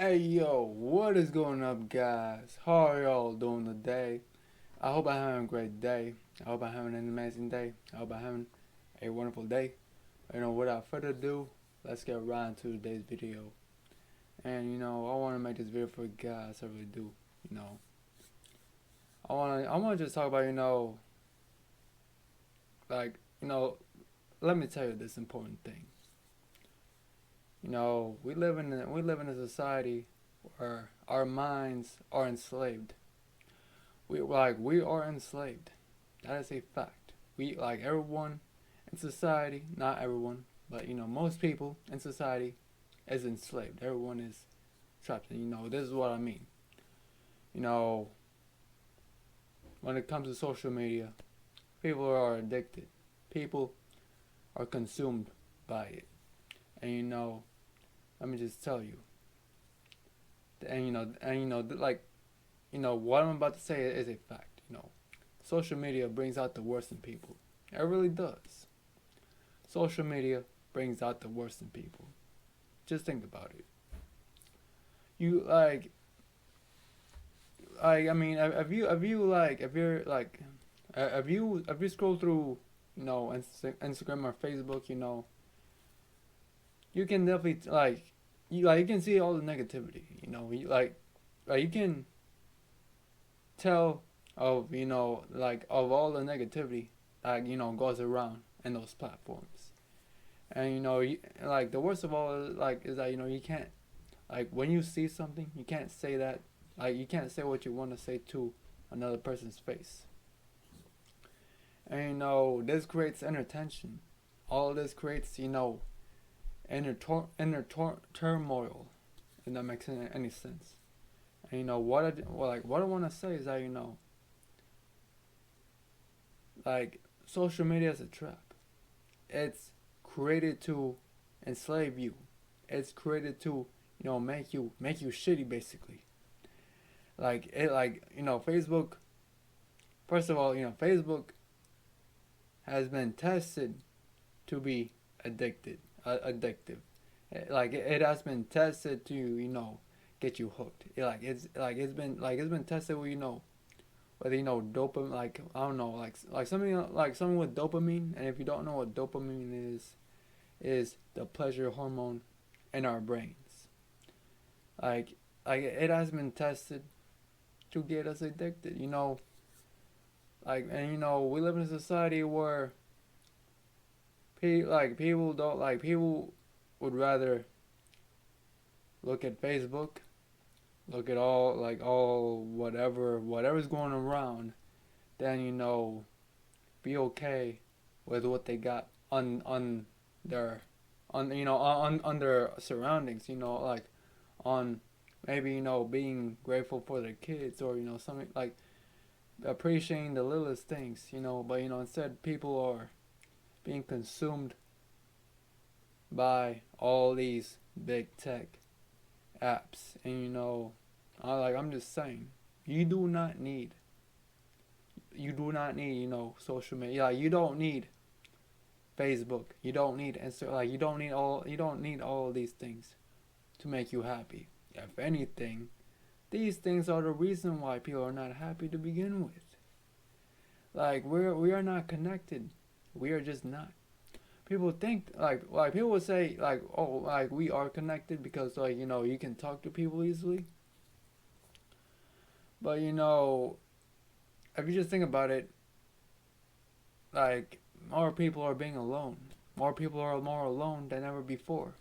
Hey yo, what is going up, guys? How are y'all doing today? I hope I'm having a great day. I hope I'm having an amazing day. I hope I'm having a wonderful day. Without further ado, let's get right into today's video. And I want to make this video for you guys. I really do. You know, I want to just talk about like let me tell you this important thing. We live in a society where our minds are enslaved. We are enslaved. That is a fact. We like everyone in society, not everyone, but most people in society is enslaved. Everyone is trapped. And this is what I mean. You know, when it comes to social media, people are addicted. People are consumed by it. And let me just tell you. What I'm about to say is a fact. Social media brings out the worst in people. It really does. Social media brings out the worst in people. Just think about it. You I mean, if you scroll through, Instagram or Facebook, you can definitely you can see all the negativity. You can tell of of all the negativity that goes around in those platforms. And the worst of all is that you can't, when you see something, you can't say that, you can't say what you want to say to another person's face. And this creates inner tension. All of this creates inner turmoil, if that makes any sense. And what I want to say is that social media is a trap. It's created to enslave you. It's created to make you shitty, basically. Facebook. First of all, Facebook has been tested to be addictive. It has been tested to get you hooked. It's been tested with whether dopamine, I don't know, something with dopamine. And if you don't know what dopamine is the pleasure hormone in our brains. It has been tested to get us addicted. We live in a society where people would rather look at Facebook, look at all whatever's going around, than be okay with what they got on their on their surroundings. On maybe being grateful for their kids, or something like appreciating the littlest things. But instead people are being consumed by all these big tech apps. And I'm just saying, you do not need social media. You don't need Facebook. You don't need Instagram. You don't need all of these things to make you happy. If anything, these things are the reason why people are not happy to begin with. We are not connected. We are just not. People think people would say we are connected because you can talk to people easily. But if you just think about it, more people are being alone. More people are more alone than ever before.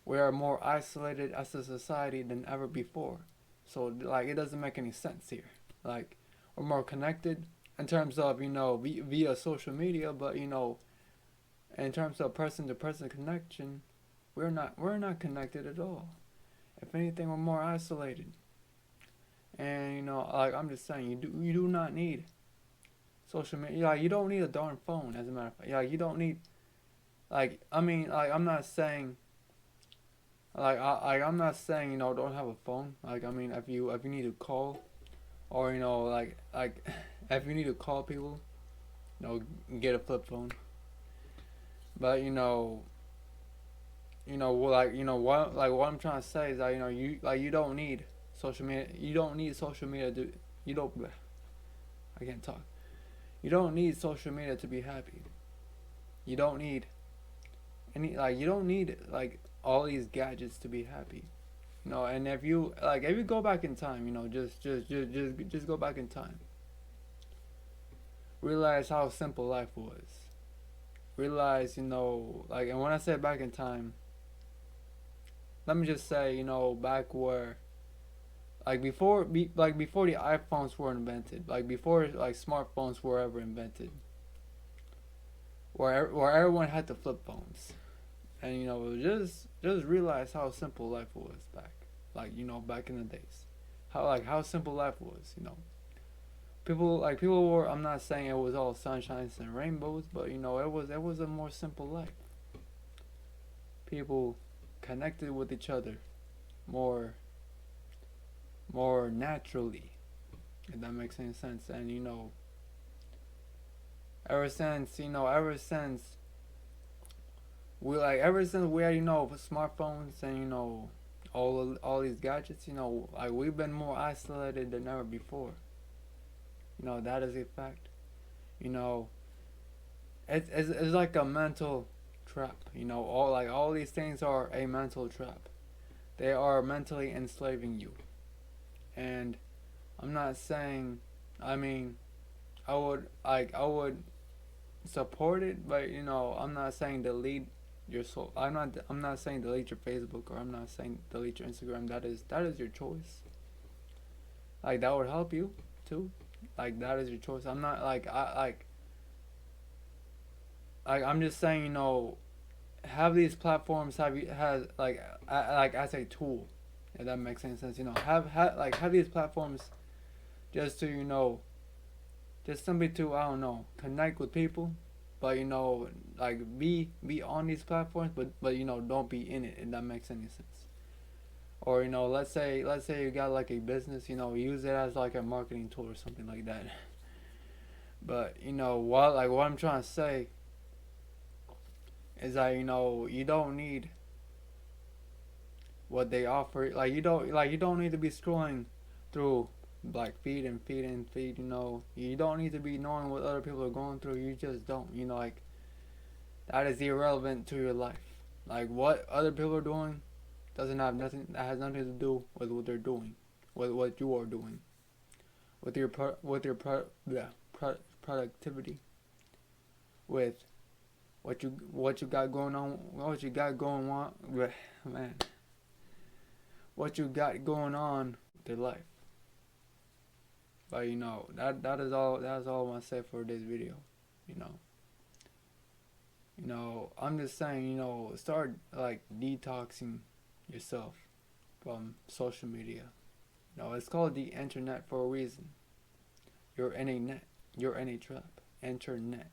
We are more isolated as a society than ever before. So it doesn't make any sense here. We're more connected in terms of via social media, but in terms of person to person connection, we're not connected at all. If anything, we're more isolated. And I'm just saying, you do not need social media. You don't need a darn phone. As a matter of fact, you don't need I'm not saying I'm not saying don't have a phone. If you need to call, or if you need to call people, get a flip phone. But what I'm trying to say is that you don't need social media. You don't need social media to you don't. I can't talk. You don't need social media to be happy. You don't need you don't need like all these gadgets to be happy. And if you go back in time, just go back in time. Realize how simple life was. Realize, and when I say back in time, let me just say, back where, before the iPhones were invented, before smartphones were ever invented, where everyone had the flip phones, and just realize how simple life was back, back in the days, how simple life was. People were. I'm not saying it was all sunshines and rainbows, but it was a more simple life. People connected with each other more more naturally, if that makes any sense. And ever since we had smartphones and all these gadgets, we've been more isolated than ever before. That is a fact. you know it's like a mental trap. All these things are a mental trap. They are mentally enslaving you. And I'm not saying, I mean, I would support it, but I'm not saying delete your soul. I'm not saying delete your Facebook, or I'm not saying delete your Instagram. That is your choice. That would help you too. That is your choice. I'm not I'm just saying, have these platforms as a tool, if that makes any sense. Have these platforms just to just simply to, I don't know, connect with people, but be on these platforms, but don't be in it, if that makes any sense. Or let's say you got a business, use it as a marketing tool or something like that. But what I'm trying to say is that you don't need what they offer. You don't need to be scrolling through feed and feed and feed. You don't need to be knowing what other people are going through. You just don't. That is irrelevant to your life. What other people are doing doesn't have nothing. That has nothing to do with what they're doing, with what you are doing, with your productivity, with what you got going on, man, what you got going on with their life. But that's all I want to say for this video. I'm just saying, start detoxing yourself from social media. It's called the internet for a reason. You're in a net. You're in a trap. Internet.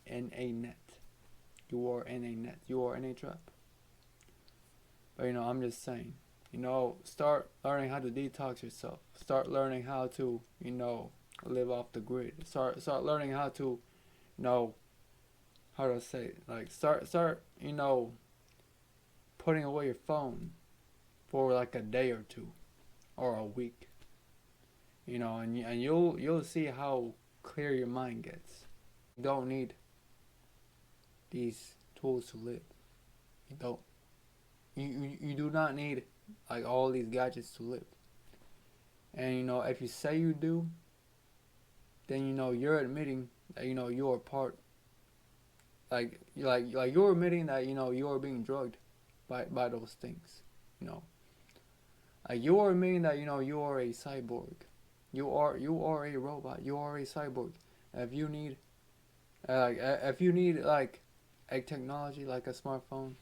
In a net. You are in a net. You are in a trap. But I'm just saying, start learning how to detox yourself. Start learning how to, live off the grid. Start learning how to, how to say it? Start putting away your phone for a day or two, or a week. And you'll see how clear your mind gets. You don't need these tools to live. You don't. You do not need all these gadgets to live. And if you say you do, then you're admitting that you are part. You're admitting that you are being drugged by those things. You are admitting that you are a cyborg. You are a robot. You are a cyborg. If you need a technology like a smartphone,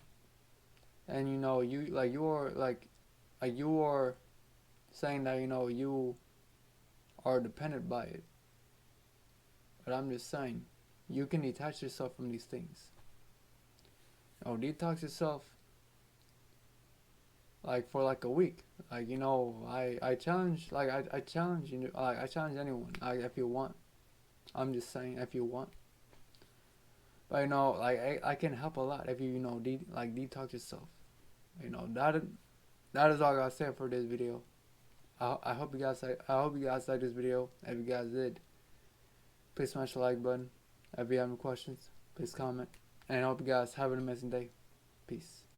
and you are saying that you are dependent by it. But I'm just saying, you can detach yourself from these things. Detox yourself for a week. I challenge I challenge I challenge anyone, if you want. I'm just saying, if you want. But you know, like I can help a lot if you know like detox yourself. You know that is all I gotta say for this video. I hope you guys like this video. If you guys did, please smash the like button. If you have any questions, please comment. And I hope you guys have an amazing day. Peace.